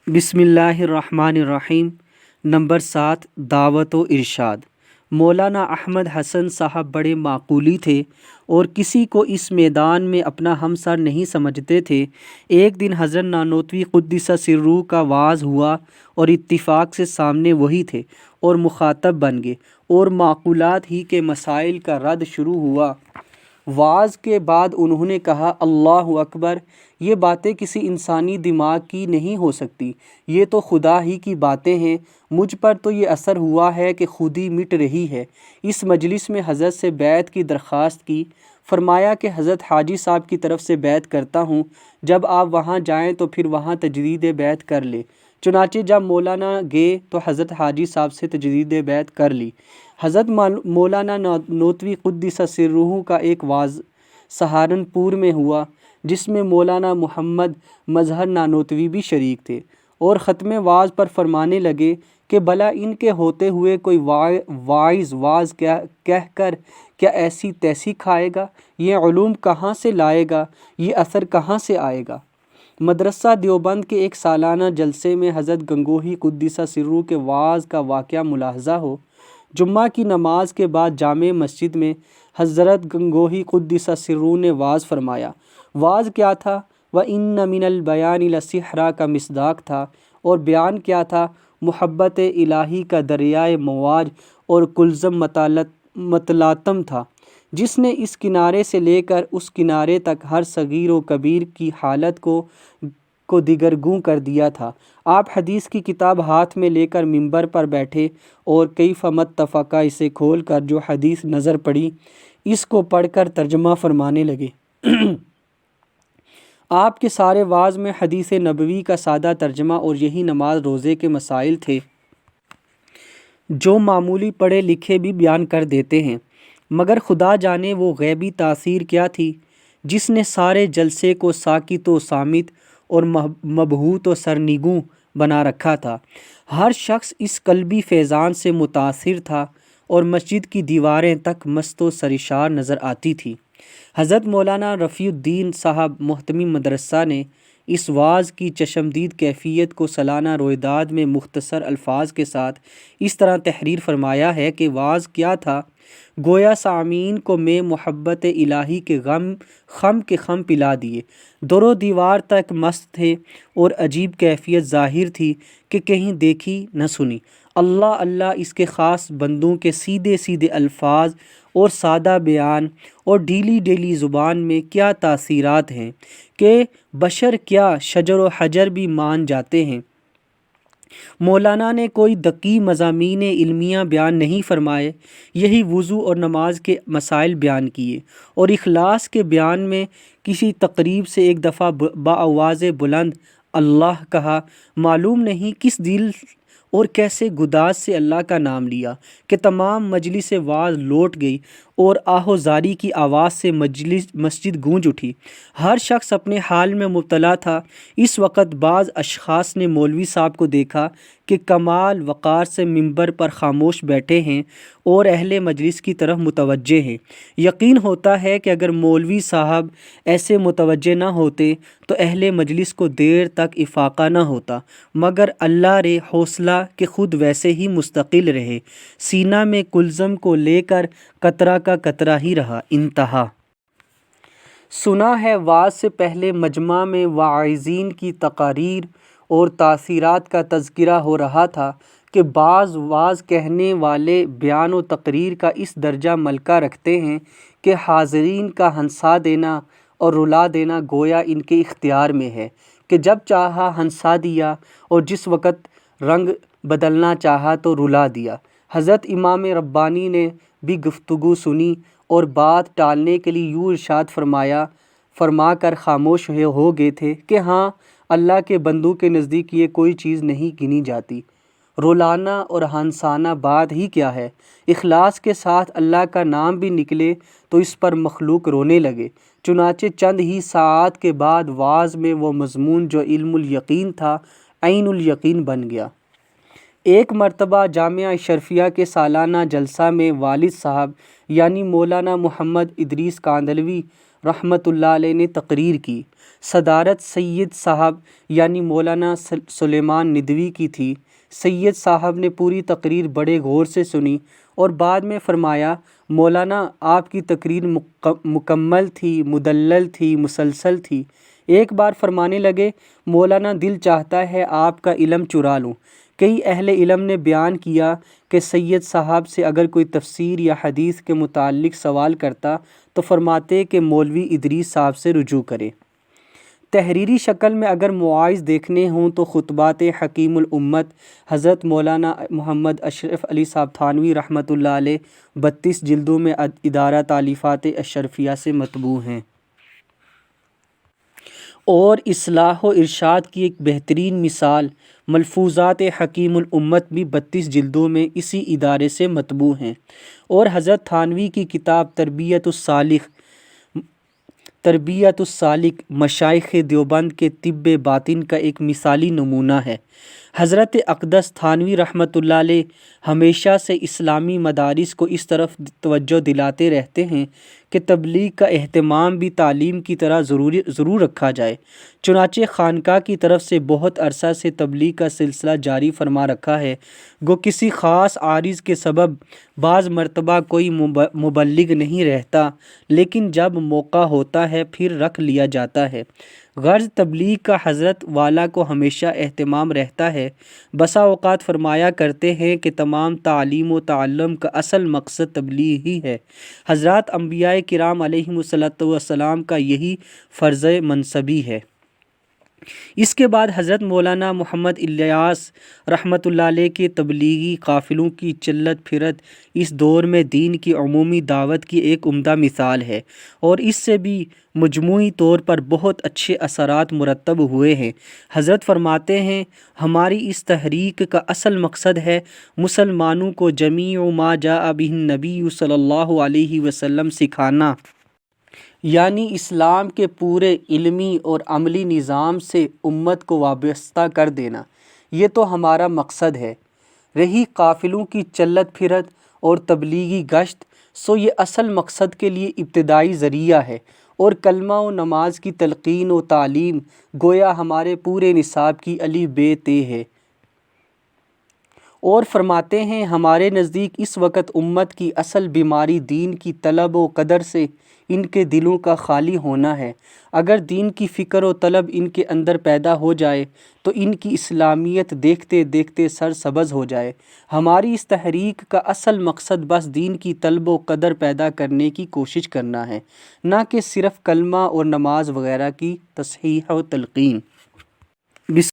بسم اللہ الرحمن الرحیم۔ نمبر 7، دعوت و ارشاد۔ مولانا احمد حسن صاحب بڑے معقولی تھے اور کسی کو اس میدان میں اپنا ہمسر نہیں سمجھتے تھے۔ ایک دن حضرت نانوتوی قدس سرہ کا وعظ ہوا اور اتفاق سے سامنے وہی تھے اور مخاطب بن گئے اور معقولات ہی کے مسائل کا رد شروع ہوا۔ وعظ کے بعد انہوں نے کہا، اللہ اکبر، یہ باتیں کسی انسانی دماغ کی نہیں ہو سکتی، یہ تو خدا ہی کی باتیں ہیں۔ مجھ پر تو یہ اثر ہوا ہے کہ خودی مٹ رہی ہے۔ اس مجلس میں حضرت سے بیعت کی درخواست کی۔ فرمایا کہ حضرت حاجی صاحب کی طرف سے بیعت کرتا ہوں، جب آپ وہاں جائیں تو پھر وہاں تجدید بیعت کر لیں۔ چنانچہ جب مولانا گئے تو حضرت حاجی صاحب سے تجدید بیعت کر لی۔ حضرت مولانا نانوتوی قدس سرہ کا ایک وعظ سہارنپور میں ہوا، جس میں مولانا محمد مظہر نانوتوی بھی شریک تھے، اور ختم وعظ پر فرمانے لگے کہ بھلا ان کے ہوتے ہوئے کوئی واعظ واعظ کہہ کر کیا ایسی تیسی کھائے گا؟ یہ علوم کہاں سے لائے گا؟ یہ اثر کہاں سے آئے گا؟ مدرسہ دیوبند کے ایک سالانہ جلسے میں حضرت گنگوہی قدس سرہ کے وعظ کا واقعہ ملاحظہ ہو۔ جمعہ کی نماز کے بعد جامع مسجد میں حضرت گنگوہی قدس سرہ نے وعظ فرمایا۔ وعظ کیا تھا؟ وَإِنَّ مِنَ الْبَيَانِ لَسِحْرًا کا مصداق تھا، اور بیان کیا تھا؟ محبت الہی کا دریائے مواج اور کلزم متلاطم تھا، جس نے اس کنارے سے لے کر اس کنارے تک ہر صغیر و کبیر کی حالت کو دگرگوں کر دیا تھا۔ آپ حدیث کی کتاب ہاتھ میں لے کر ممبر پر بیٹھے اور کیف متفقہ اسے کھول کر جو حدیث نظر پڑی اس کو پڑھ کر ترجمہ فرمانے لگے۔ آپ کے سارے وعظ میں حدیث نبوی کا سادہ ترجمہ اور یہی نماز روزے کے مسائل تھے، جو معمولی پڑھے لکھے بھی بیان کر دیتے ہیں، مگر خدا جانے وہ غیبی تاثیر کیا تھی جس نے سارے جلسے کو ساکت و صامت اور مبہوت و سرنگوں بنا رکھا تھا۔ ہر شخص اس قلبی فیضان سے متاثر تھا اور مسجد کی دیواریں تک مست و سرشار نظر آتی تھی۔ حضرت مولانا رفیع الدین صاحب محتمم مدرسہ نے اس وعظ کی چشمدید کیفیت کو سالانہ رویداد میں مختصر الفاظ کے ساتھ اس طرح تحریر فرمایا ہے کہ وعظ کیا تھا؟ گویا سامعین کو میں محبت الہی کے خم کے خم پلا دیے، در و دیوار تک مست تھے اور عجیب کیفیت ظاہر تھی کہ کہیں دیکھی نہ سنی۔ اللہ اللہ اس کے خاص بندوں کے سیدھے سیدھے الفاظ اور سادہ بیان اور ڈھیلی زبان میں کیا تاثیرات ہیں کہ بشر کیا شجر و حجر بھی مان جاتے ہیں۔ مولانا نے کوئی دقیق مضامین علمیہ بیان نہیں فرمائے، یہی وضو اور نماز کے مسائل بیان کیے، اور اخلاص کے بیان میں کسی تقریب سے ایک دفعہ بآواز بلند اللہ کہا۔ معلوم نہیں کس دل اور کیسے گداز سے اللہ کا نام لیا کہ تمام مجلس وعظ لوٹ گئی اور آہو زاری کی آواز سے مسجد گونج اٹھی۔ ہر شخص اپنے حال میں مبتلا تھا۔ اس وقت بعض اشخاص نے مولوی صاحب کو دیکھا کہ کمال وقار سے ممبر پر خاموش بیٹھے ہیں اور اہل مجلس کی طرف متوجہ ہیں۔ یقین ہوتا ہے کہ اگر مولوی صاحب ایسے متوجہ نہ ہوتے تو اہل مجلس کو دیر تک افاقہ نہ ہوتا، مگر اللہ رے حوصلہ کہ خود ویسے ہی مستقل رہے، سینہ میں کلزم کو لے کر قطرہ کا قطرہ ہی رہا۔ انتہا۔ سنا ہے وعظ سے پہلے مجمع میں واعظین کی تقاریر اور تاثیرات کا تذکرہ ہو رہا تھا کہ بعض وعظ کہنے والے بیان و تقریر کا اس درجہ ملکہ رکھتے ہیں کہ حاضرین کا ہنسا دینا اور رلا دینا گویا ان کے اختیار میں ہے کہ جب چاہا ہنسا دیا اور جس وقت رنگ بدلنا چاہا تو رلا دیا۔ حضرت امام ربانی نے بھی گفتگو سنی اور بات ٹالنے کے لیے یوں ارشاد فرما کر خاموش ہو گئے تھے کہ ہاں، اللہ کے بندوں کے نزدیک یہ کوئی چیز نہیں گنی جاتی۔ رولانا اور ہنسانا بات ہی کیا ہے؟ اخلاص کے ساتھ اللہ کا نام بھی نکلے تو اس پر مخلوق رونے لگے۔ چنانچہ چند ہی ساعات کے بعد وعظ میں وہ مضمون جو علم الیقین تھا عین الیقین بن گیا۔ ایک مرتبہ جامعہ اشرفیہ کے سالانہ جلسہ میں والد صاحب یعنی مولانا محمد ادریس کاندھلوی رحمۃ اللہ علیہ نے تقریر کی۔ صدارت سید صاحب یعنی مولانا سلیمان ندوی کی تھی۔ سید صاحب نے پوری تقریر بڑے غور سے سنی اور بعد میں فرمایا، مولانا آپ کی تقریر مکمل تھی، مدلل تھی، مسلسل تھی۔ ایک بار فرمانے لگے، مولانا دل چاہتا ہے آپ کا علم چرا لوں۔ کئی اہل علم نے بیان کیا کہ سید صاحب سے اگر کوئی تفسیر یا حدیث کے متعلق سوال کرتا تو فرماتے کہ مولوی ادریس صاحب سے رجوع کرے۔ تحریری شکل میں اگر مواعظ دیکھنے ہوں تو خطبات حکیم الامت حضرت مولانا محمد اشرف علی صاحب تھانوی رحمۃ اللہ علیہ 32 جلدوں میں ادارہ تالیفات اشرفیہ سے مطبوع ہیں، اور اصلاح و ارشاد کی ایک بہترین مثال ملفوظات حکیم الامت بھی 32 جلدوں میں اسی ادارے سے مطبوع ہیں، اور حضرت تھانوی کی کتاب تربیت السالک مشائخ دیوبند کے طب باطن کا ایک مثالی نمونہ ہے۔ حضرت اقدس تھانوی رحمۃ اللہ علیہ ہمیشہ سے اسلامی مدارس کو اس طرف توجہ دلاتے رہتے ہیں کہ تبلیغ کا اہتمام بھی تعلیم کی طرح ضرور رکھا جائے۔ چنانچہ خانقاہ کی طرف سے بہت عرصہ سے تبلیغ کا سلسلہ جاری فرما رکھا ہے، گو کسی خاص عارض کے سبب بعض مرتبہ کوئی مبلغ نہیں رہتا، لیکن جب موقع ہوتا ہے پھر رکھ لیا جاتا ہے۔ غرض تبلیغ کا حضرت والا کو ہمیشہ اہتمام رہتا ہے۔ بسا اوقات فرمایا کرتے ہیں کہ تمام تعلیم و تعلم کا اصل مقصد تبلیغ ہی ہے۔ حضرات انبیاء کرام علیہم السلام کا یہی فرض منصبی ہے۔ اس کے بعد حضرت مولانا محمد الیاس رحمۃ اللہ علیہ کے تبلیغی قافلوں کی چلت پھرت اس دور میں دین کی عمومی دعوت کی ایک عمدہ مثال ہے، اور اس سے بھی مجموعی طور پر بہت اچھے اثرات مرتب ہوئے ہیں۔ حضرت فرماتے ہیں، ہماری اس تحریک کا اصل مقصد ہے مسلمانوں کو جمیع ما جاء بہ النبی صلی اللہ علیہ وسلم سکھانا، یعنی اسلام کے پورے علمی اور عملی نظام سے امت کو وابستہ کر دینا، یہ تو ہمارا مقصد ہے۔ رہی قافلوں کی چلت پھرت اور تبلیغی گشت، سو یہ اصل مقصد کے لیے ابتدائی ذریعہ ہے، اور کلمہ و نماز کی تلقین و تعلیم گویا ہمارے پورے نصاب کی الف ب ت ہے۔ اور فرماتے ہیں، ہمارے نزدیک اس وقت امت کی اصل بیماری دین کی طلب و قدر سے ان کے دلوں کا خالی ہونا ہے۔ اگر دین کی فکر و طلب ان کے اندر پیدا ہو جائے تو ان کی اسلامیت دیکھتے دیکھتے سرسبز ہو جائے۔ ہماری اس تحریک کا اصل مقصد بس دین کی طلب و قدر پیدا کرنے کی کوشش کرنا ہے، نہ کہ صرف کلمہ اور نماز وغیرہ کی تصحیح و تلقین۔